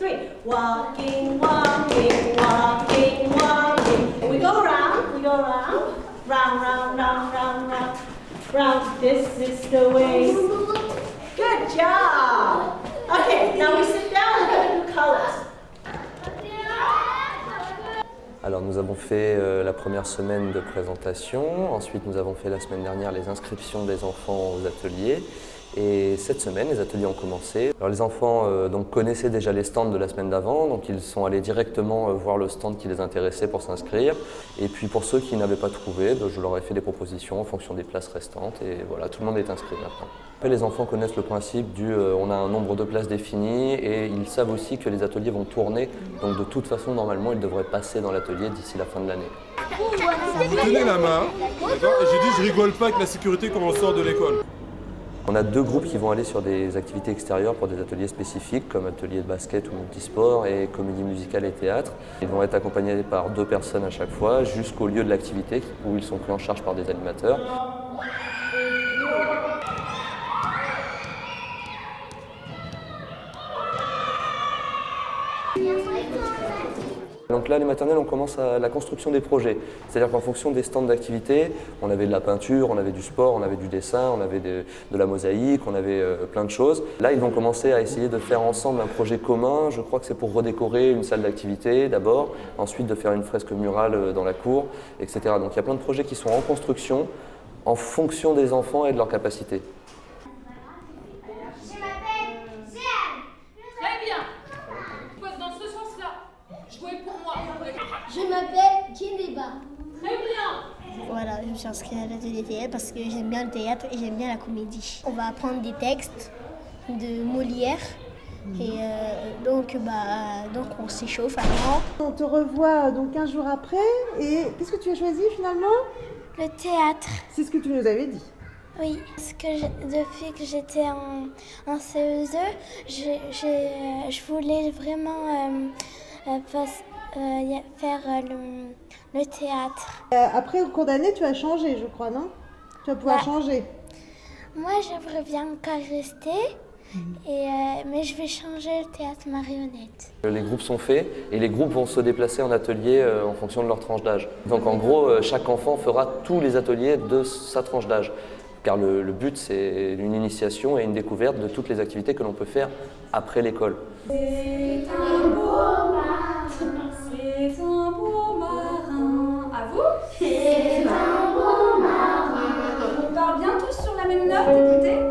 three. Walking, walking, walking, walking. We go round, round, round, round, round, round, round. This is the way. Good job. Okay, now we sit down. We're going to do colors. Alors nous avons fait la première semaine de présentation, ensuite nous avons fait la semaine dernière les inscriptions des enfants aux ateliers et cette semaine les ateliers ont commencé. Alors les enfants donc connaissaient déjà les stands de la semaine d'avant, donc ils sont allés directement voir le stand qui les intéressait pour s'inscrire, et puis pour ceux qui n'avaient pas trouvé, je leur ai fait des propositions en fonction des places restantes et voilà, tout le monde est inscrit maintenant. Après les enfants connaissent le principe du on a un nombre de places défini et ils savent aussi que les ateliers vont tourner, donc de toute façon normalement ils devraient passer dans l'atelier d'ici la fin de l'année. Vous tenez la main, et j'ai dit je rigole pas avec la sécurité quand on sort de l'école. On a deux groupes qui vont aller sur des activités extérieures pour des ateliers spécifiques comme atelier de basket ou multisport et comédie musicale et théâtre. Ils vont être accompagnés par 2 personnes à chaque fois jusqu'au lieu de l'activité où ils sont pris en charge par des animateurs. Donc là, les maternelles, on commence à la construction des projets. C'est-à-dire qu'en fonction des stands d'activité, on avait de la peinture, on avait du sport, on avait du dessin, on avait de la mosaïque, on avait plein de choses. Là, ils vont commencer à essayer de faire ensemble un projet commun. Je crois que c'est pour redécorer une salle d'activité d'abord, ensuite de faire une fresque murale dans la cour, etc. Donc il y a plein de projets qui sont en construction en fonction des enfants et de leurs capacités. Je m'appelle Djeneba. Très bien. Voilà, je me suis inscrite à l'atelier théâtre parce que j'aime bien le théâtre et j'aime bien la comédie. On va apprendre des textes de Molière et donc on s'échauffe avant. On te revoit donc 15 jours après et qu'est-ce que tu as choisi finalement? Le théâtre. C'est ce que tu nous avais dit. Oui, parce que depuis que j'étais en CE2, je voulais vraiment faire le théâtre. Après, au cours d'année, tu as changé, je crois, non? Tu vas pouvoir changer. Moi, j'aimerais bien encore rester, mais je vais changer le théâtre marionnette. Les groupes sont faits et les groupes vont se déplacer en atelier en fonction de leur tranche d'âge. Donc en gros, chaque enfant fera tous les ateliers de sa tranche d'âge. Car le but, c'est une initiation et une découverte de toutes les activités que l'on peut faire après l'école. C'est un beau marin, c'est un beau marin. À vous? C'est un beau marin. On part bien tous sur la même note, écoutez.